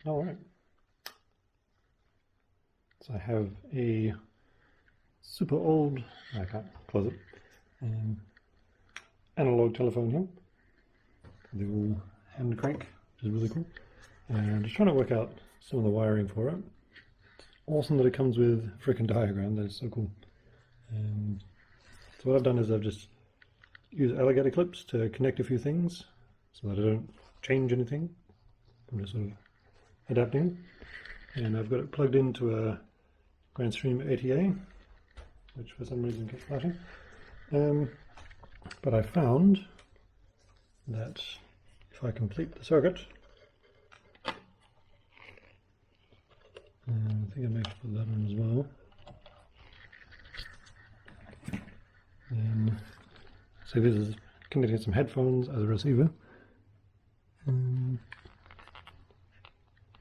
Alright. So I have a super old, I can't close it, analog telephone here. The old hand crank, which is really cool. And just trying to work out some of the wiring for it. It's awesome that it comes with a freaking diagram, that is so cool. So what I've done is I've just used alligator clips to connect a few things so that I don't change anything. I'm just sort of adapting. And I've got it plugged into a Grand Stream ATA, which for some reason keeps flashing. But I found that if I complete the circuit, I think I may have put that on as well. So this is connecting some headphones as a receiver.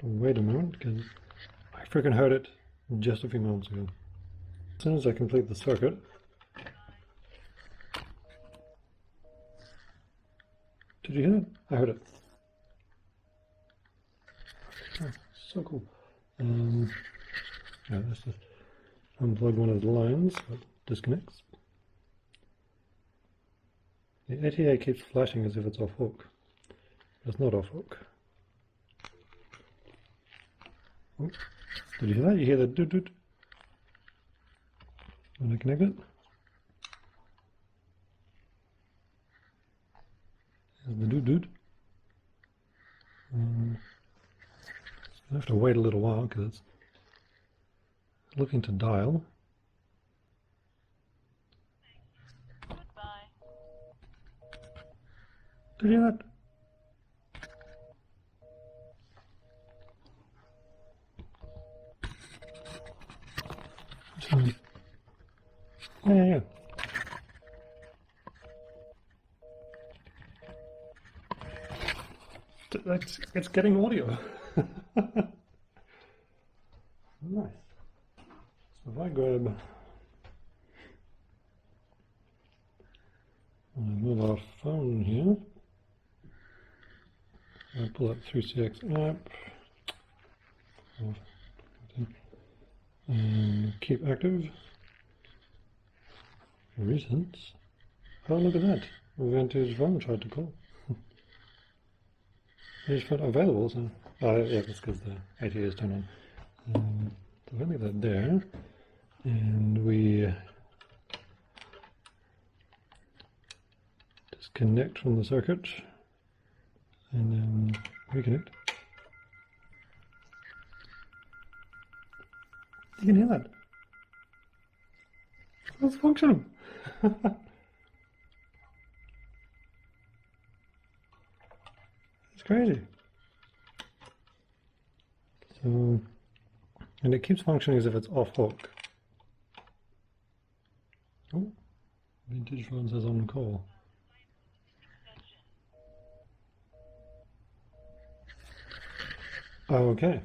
Wait a moment, because I freaking heard it just a few moments ago. As soon as I complete the circuit, did you hear it? I heard it. Oh, so cool. Yeah, let's just unplug one of the lines so it disconnects. The ATA keeps flashing as if it's off hook. It's not off hook. Oh, did you hear that? You hear the doot doot when I connect it? There's the doot doot. I have to wait a little while because it's looking to dial. Goodbye. Did you hear that? Yeah. It's getting audio. Nice. So if I grab my mobile phone here, I pull up 3CX app and keep active. Recent. Oh, look at that. Vantage phone tried to call. Vantage phone available, so. Oh, yeah, that's because the ATA is turned on. So I'll leave that there. And we disconnect from the circuit and then reconnect. You can hear that. It's functioning. It's crazy. So, and it keeps functioning as if it's off hook. Oh, vintage phone says on call. Oh, okay.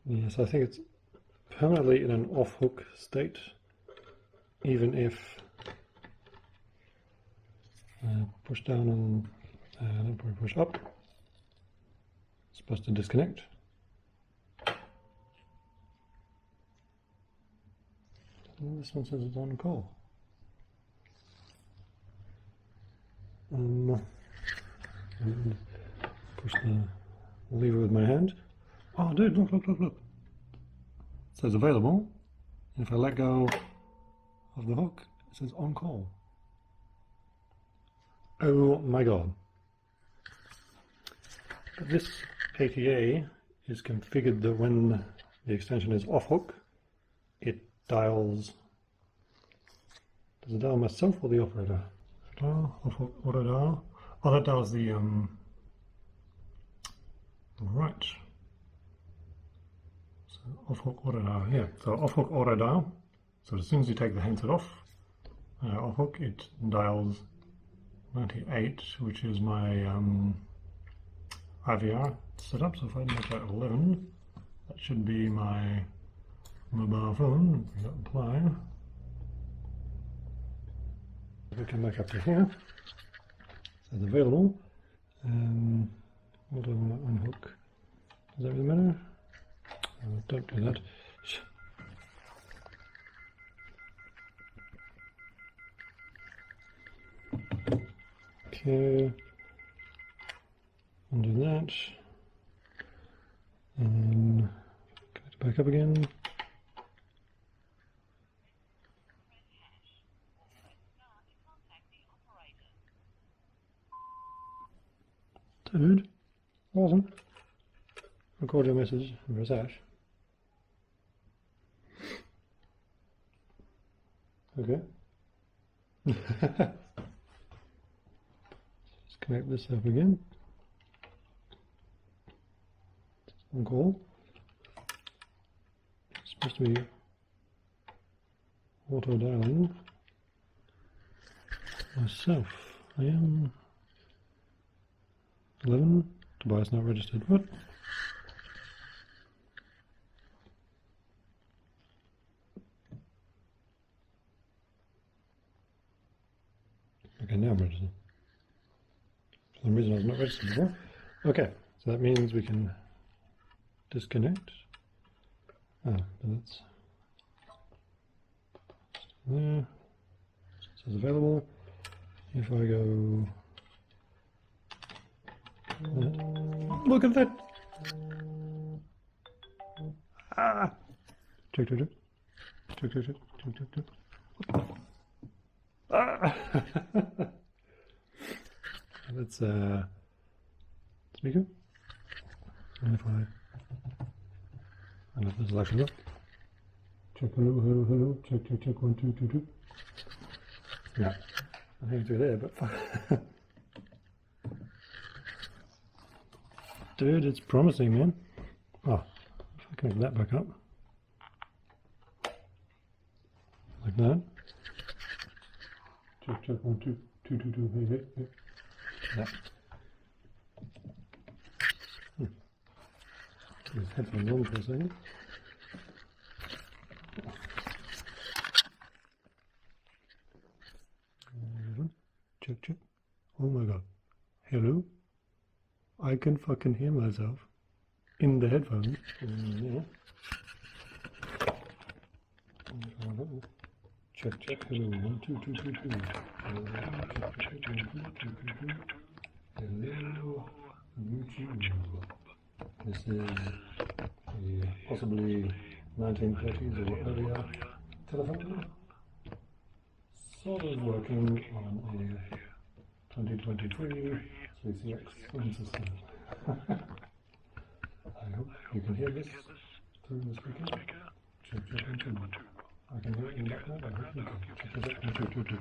Yes, I think it's permanently in an off-hook state, even if push down and then probably push up. It's supposed to disconnect. And this one says it's on call. And push the lever with my hand. Oh, dude, look. It says available. And if I let go of the hook, it says on call. Oh my god. But this ATA is configured that when the extension is off hook, it dials. Does it dial myself or the operator? Dial, off hook, auto dial. Oh, that dials the, right. Off hook auto dial, yeah. So off hook auto dial. So as soon as you take the handset off hook, it dials 98, which is my IVR setup. So if I make that 11, that should be my mobile phone. We apply. We come back up to here. So it's available. What do I want to unhook? Does that really matter? Oh, don't do that. Okay, undo that, and get it back up again. Dude, awesome. Record your message and press hash. Okay. Let's connect this up again. On call. It's supposed to be auto dialing myself. I am 11. Device not registered. What? Okay, now I'm registered. For some reason I was not registered before. Okay, so that means we can disconnect. Ah, but that's there. It says available. If I go that. Look at that! Ah! Check. Ah! Let's speaker. And if I don't know if this is actually up. Check hello, check 1 2 2 2. Yeah. I think it's through there, but dude, it's promising, man. Oh, if I connect that back up. Like that. Check 1 2 2 2 2. Hey. Yeah. These headphones on for a second. Check. Oh my god. Hello? I can fucking hear myself in the headphones. Yeah. Check. Hello. 1 2 2 2 2. Hello. YouTube. This is a possibly 1930s or earlier telephone. Sort of working on a 2023 CCX system. I hope you can hear this through the speaker. Check 1 2. I can hear it in the background. I hope you can. Check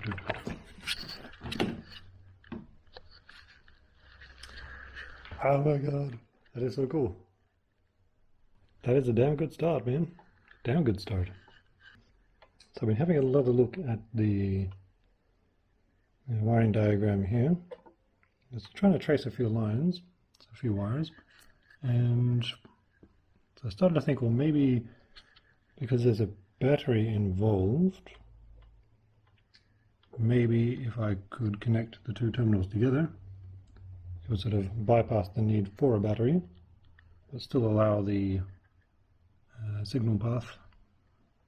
2. Oh my god, that is so cool. That is a damn good start, man. Damn good start. So I've been having a lot of look at the wiring diagram here. Just trying to trace a few lines, a few wires, and so I started to think, well, maybe because there's a battery involved, maybe if I could connect the two terminals together, it would sort of bypass the need for a battery, but still allow the signal path.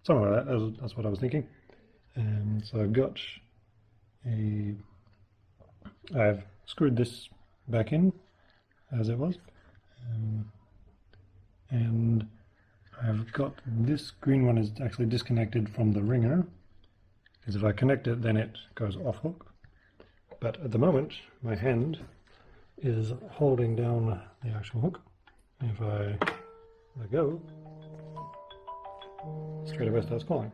Something like that, that's what I was thinking. So I've screwed this back in as it was, and I've got this green one is actually disconnected from the ringer, because if I connect it then it goes off hook. But at the moment my hand is holding down the actual hook. If I let go, straight away starts calling.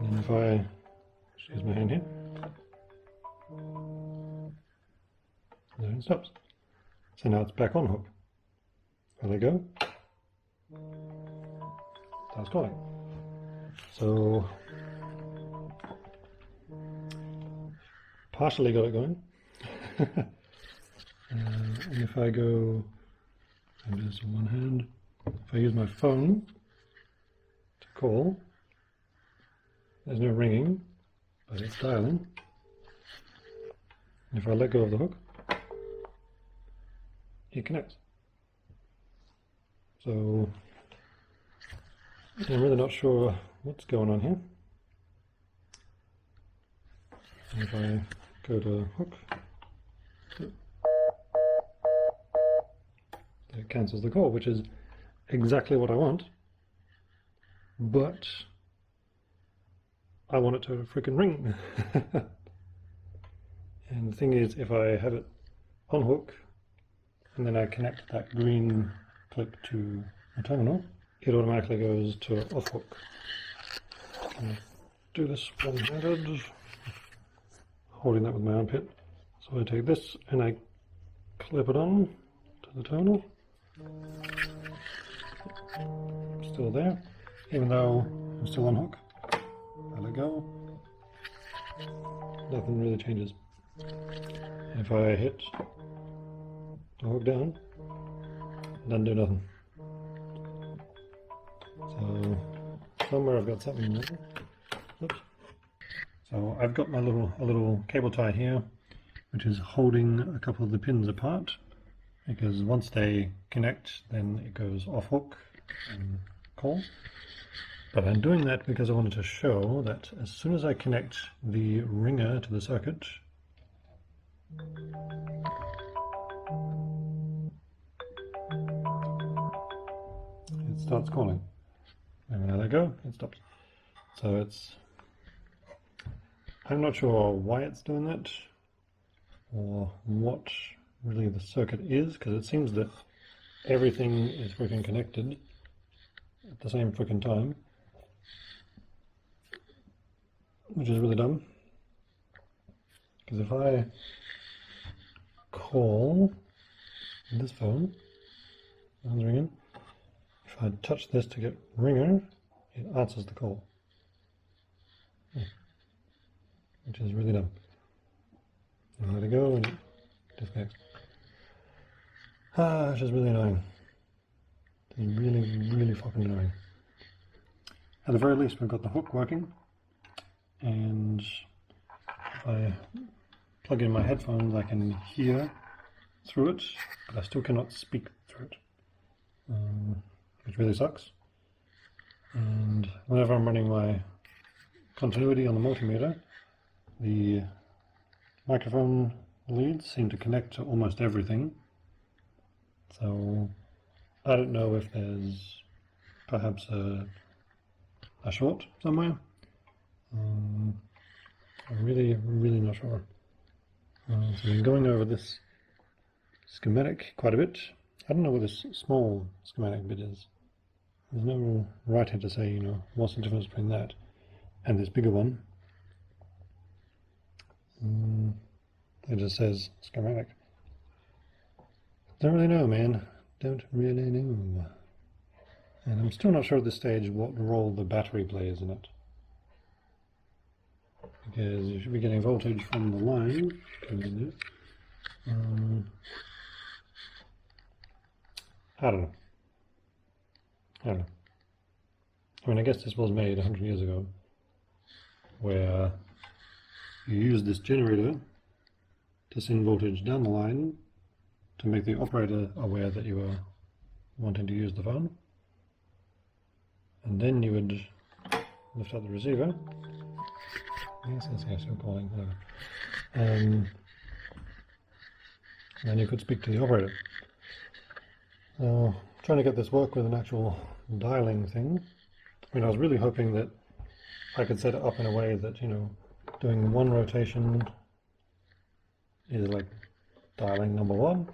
And then if I just use my hand here, then it stops. So now it's back on hook. I let go, starts calling. So partially got it going. And if I go, and do this with one hand, if I use my phone to call, there's no ringing, but it's dialing. And if I let go of the hook, it connects. So I'm really not sure what's going on here. If I go to hook, it cancels the call, which is exactly what I want, but I want it to freaking ring. And the thing is, if I have it on hook and then I connect that green clip to the terminal, it automatically goes to off hook. I'll do this one-handed, holding that with my armpit. So I take this and I clip it on to the terminal. Still there, even though I'm still on hook. I let go. Nothing really changes. If I hit the hook down, it doesn't do nothing. So somewhere I've got something there. Oops. So I've got my little cable tie here, which is holding a couple of the pins apart, because once they connect, then it goes off hook and call. But I'm doing that because I wanted to show that as soon as I connect the ringer to the circuit, it starts calling. And when I let go, it stops. So I'm not sure why it's doing that, or what really the circuit is, because it seems that everything is freaking connected at the same freaking time, which is really dumb. Because if I call this phone, phone's ringing, if I touch this to get ringer, it answers the call. Which is really dumb. And let it go and it disconnects. Which is really annoying. It's really, really fucking annoying. At the very least, we've got the hook working, and if I plug in my headphones, I can hear through it, but I still cannot speak through it, which really sucks. And whenever I'm running my continuity on the multimeter, the microphone leads seem to connect to almost everything. So I don't know if there's perhaps a short somewhere. I'm really not sure. So I've been going over this schematic quite a bit. I don't know what this small schematic bit is. There's no writing to say, what's the difference between that and this bigger one. It just says schematic. Don't really know, man. Don't really know. And I'm still not sure at this stage what role the battery plays in it. Because you should be getting voltage from the line. I don't know. I mean, I guess this was made 100 years ago, where you use this generator to send voltage down the line to make the operator aware that you are wanting to use the phone. And then you would lift up the receiver. Yes, still calling. And then you could speak to the operator. Trying to get this work with an actual dialing thing. I mean, I was really hoping that I could set it up in a way that, doing one rotation is like dialing number one,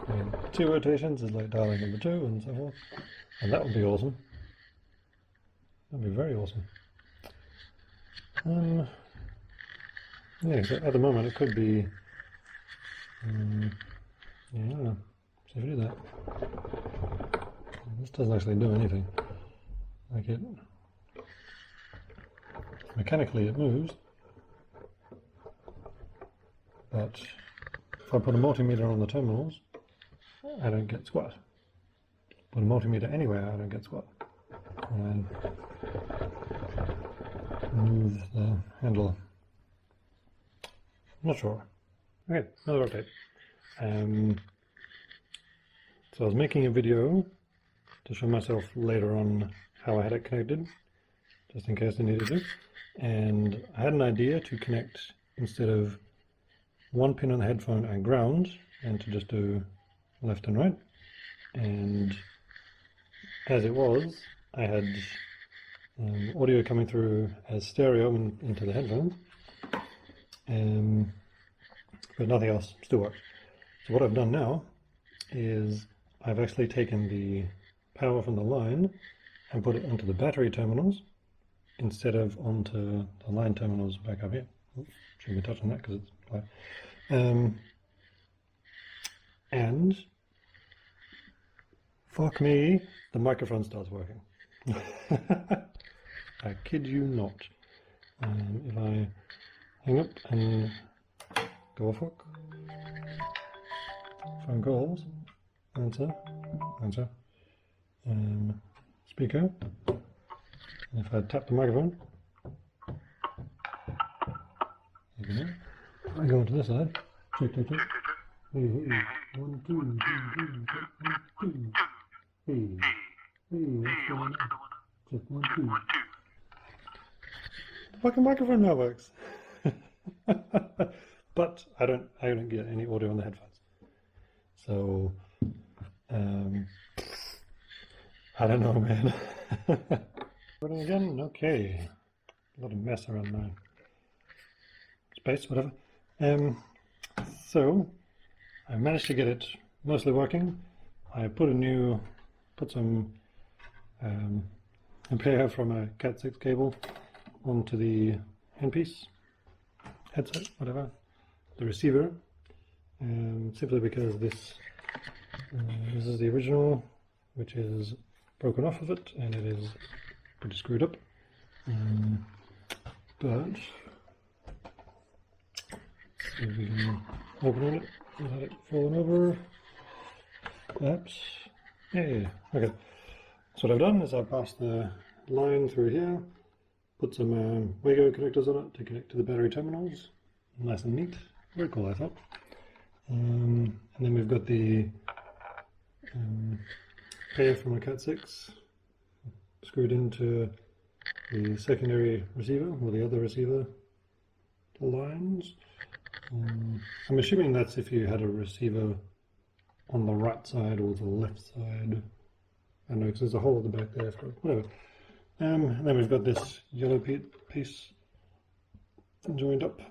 and 2 rotations is like dialing number 2, and so forth. And that would be awesome. That'd be very awesome. Yeah, so at the moment it could be, yeah, so if you do that, this doesn't actually do anything. Like mechanically it moves, but if I put a multimeter on the terminals, I don't get squat. Put a multimeter anywhere, I don't get squat. And move the handle. Not sure. Okay, another update. So I was making a video to show myself later on how I had it connected, just in case I needed to. And I had an idea to connect, instead of one pin on the headphone and ground, and to just do left and right. And as it was, I had audio coming through as stereo into the headphones, but nothing else still works. So what I've done now is I've actually taken the power from the line and put it onto the battery terminals instead of onto the line terminals back up here. Shouldn't be touching that because it's live. And fuck me, the microphone starts working. I kid you not. If I hang up and go off hook, phone calls, answer, speaker, and if I tap the microphone, you can hear. I go onto this side, check. Hey, 1, 2, 1, 2. Hey, what's going on? Check 1, 2. The fucking microphone now works. But I don't get any audio on the headphones. So I don't know, man. Recording again? Okay. A lot of mess around my space, whatever. So I managed to get it mostly working. I put some ampere from a Cat6 cable onto the handpiece, headset, whatever, the receiver, simply because this is the original, which is broken off of it, and it is pretty screwed up. But see if we can open it without it falling over. Perhaps. Yeah. Okay. So what I've done is I've passed the line through here, put some Wago connectors on it to connect to the battery terminals. Nice and neat. Very cool, I thought. And then we've got the pair from a Cat6 screwed into the secondary receiver, or the other receiver lines. I'm assuming that's if you had a receiver on the right side or the left side. I don't know, because there's a hole at the back there, whatever. And then we've got this yellow piece joined up.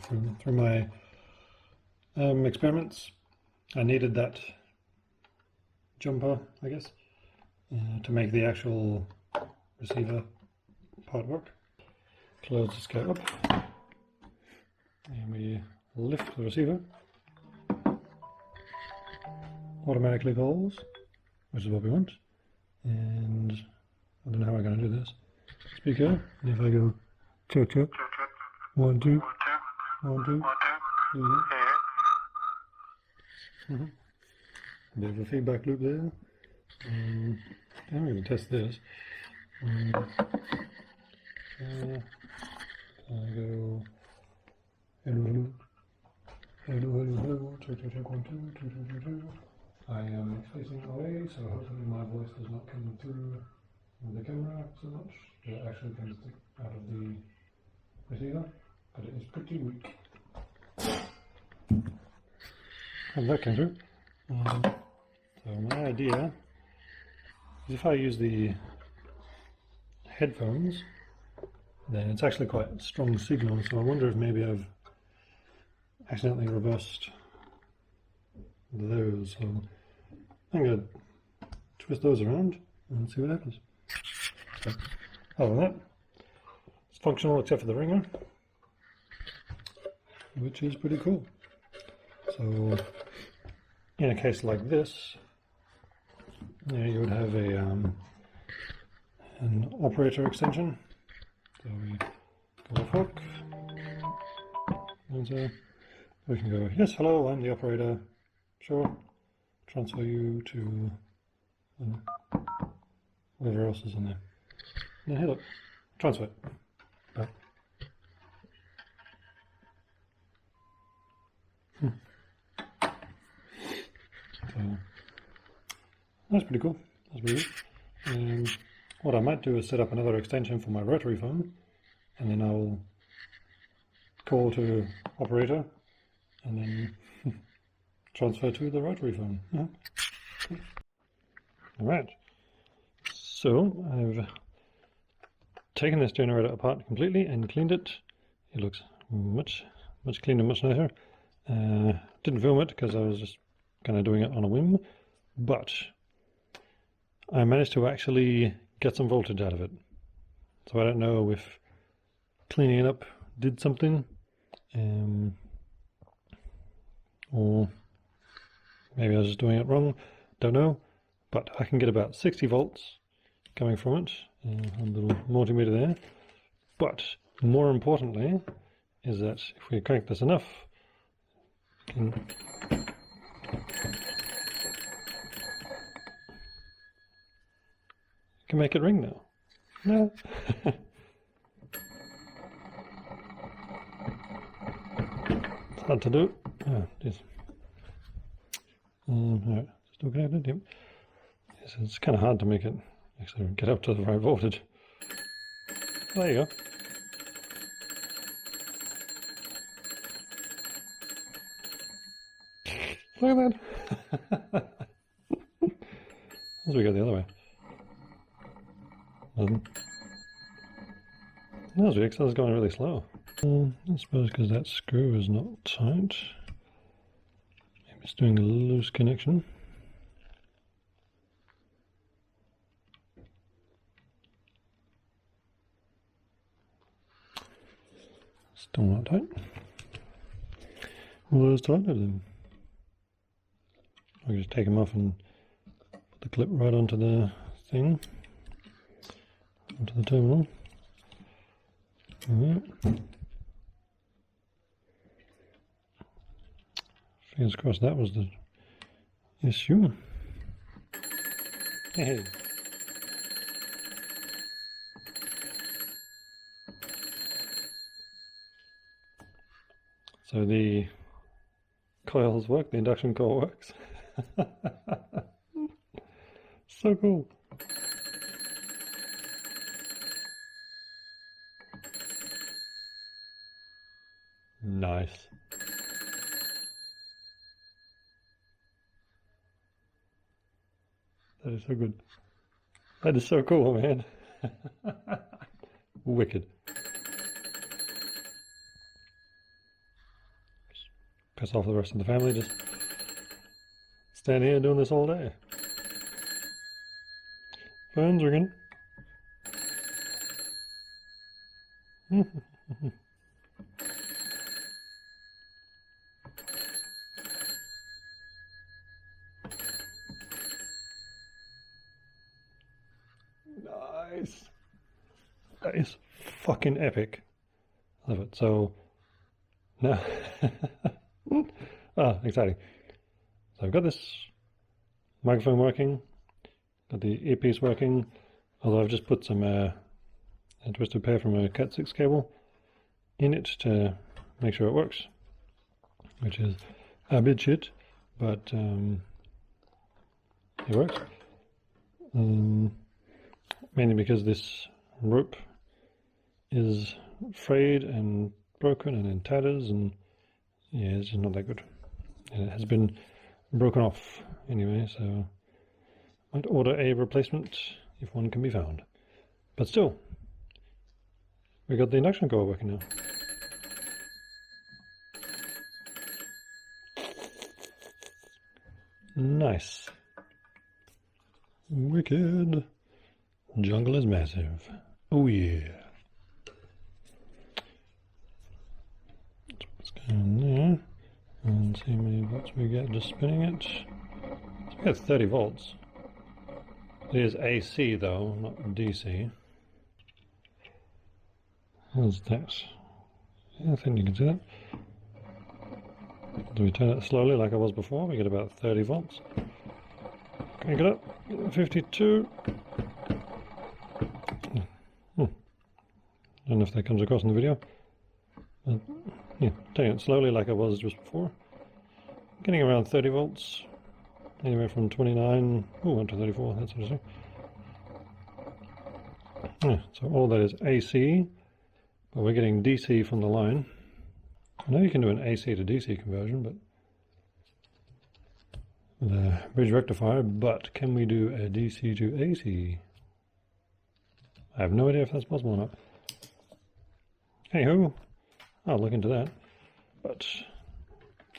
Through my experiments, I needed that jumper, I guess, to make the actual receiver part work. Close this guy up, and we lift the receiver. Automatically calls, which is what we want. And I don't know how we're going to do this. Speaker, and if I go check, 1, 2, 1, 2, a bit of a feedback loop there. I'm going to test this. I go hello, check 1, 2. I am facing away, so hopefully my voice does not come through the camera so much. It actually comes out of the receiver, but it is pretty weak. And that came through. So my idea is if I use the headphones, then it's actually quite a strong signal, so I wonder if maybe I've accidentally reversed those. So I'm going to twist those around and see what happens. So, other than that, it's functional except for the ringer, which is pretty cool. So in a case like this, you would have an operator extension. So we go off hook, and so we can go, yes, hello, I'm the operator, sure, transfer you to whatever else is in there. And then hey look, transfer. That's pretty cool. That's pretty good. What I might do is set up another extension for my rotary phone, and then I'll call to operator, and then transfer to the rotary phone. Yeah. Cool. All right. So I've taken this generator apart completely and cleaned it. It looks much cleaner, much nicer. Didn't film it because I was just kind of doing it on a whim, but I managed to actually get some voltage out of it. So I don't know if cleaning it up did something, or maybe I was just doing it wrong, don't know, but I can get about 60 volts coming from it, a little multimeter there. But more importantly is that if we crank this enough, we can make it ring now. No. It's hard to do. Oh, jeez. Alright, still connected, yep. Yes, it's kind of hard to make it actually get up to the right voltage. There you go. Look at that. As we go the other way. No, the Excel is going really slow. I suppose because that screw is not tight. Maybe it's doing a loose connection. Still not tight. Well, let's tighten it then. I can just take them off and put the clip right onto the thing, onto the terminal. Alright. Fingers crossed that was the issue. Hey. So the coils work, the induction coil works. So cool. Nice. That is so good. That is so cool, man. Wicked. Just piss off the rest of the family, just stand here doing this all day. Phone's ringing. Nice. That is fucking epic. Love it. So now, exciting. So I've got this microphone working, got the earpiece working, although I've just put some a twisted pair from a Cat 6 cable in it to make sure it works, which is a bit shit, but it works. Mainly because this rope is frayed and broken and in tatters, and yeah, it's just not that good. And it has been broken off anyway, so I might order a replacement if one can be found. But still, we got the induction coil working now. Nice. Wicked. Jungle is massive. Oh yeah. Let's go in there and see how many volts we get just spinning it. So we got 30 volts. It is AC though, not DC. How's that? Yeah, I think you can see that. Do we turn it slowly like I was before? We get about 30 volts. Crank it up. 52. I don't know if that comes across in the video. But yeah, taking it slowly like I was just before. Getting around 30 volts. anywhere from 29 up to 34, that sort of thing. Yeah, so all that is AC, but we're getting DC from the line. I know you can do an AC to DC conversion, but the bridge rectifier, but can we do a DC to AC? I have no idea if that's possible or not. Hey ho, I'll look into that. But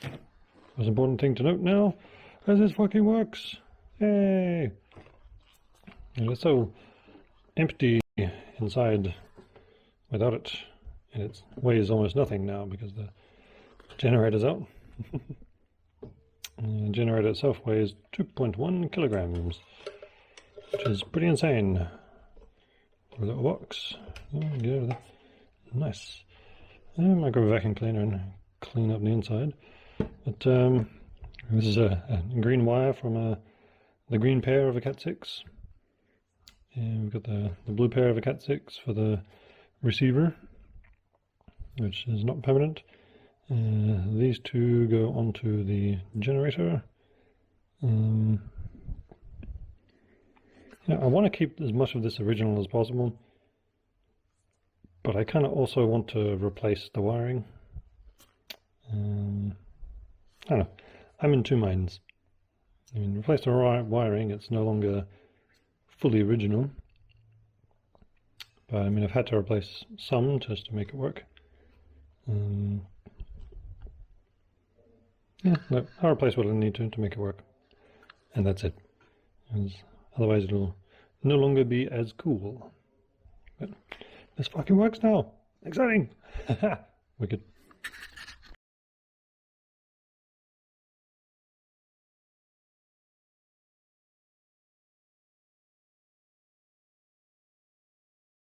the most important thing to note now is this fucking works. Yay! And it's so empty inside without it, and it weighs almost nothing now because the generator's out. The generator itself weighs 2.1 kilograms, which is pretty insane for a little box. Oh, get over there. Nice. I might grab a vacuum cleaner and clean up the inside. But this is a green wire from the green pair of a Cat 6. And we've got the blue pair of a Cat 6 for the receiver, which is not permanent. These two go onto the generator. Yeah, I want to keep as much of this original as possible, but I kind of also want to replace the wiring. I don't know. I'm in two minds. I mean, replace the wiring, it's no longer fully original. But I mean, I've had to replace some just to make it work. Yeah, no, I'll replace what I need to make it work. And that's it. Otherwise it'll no longer be as cool. But this fucking works now. Exciting! Wicked.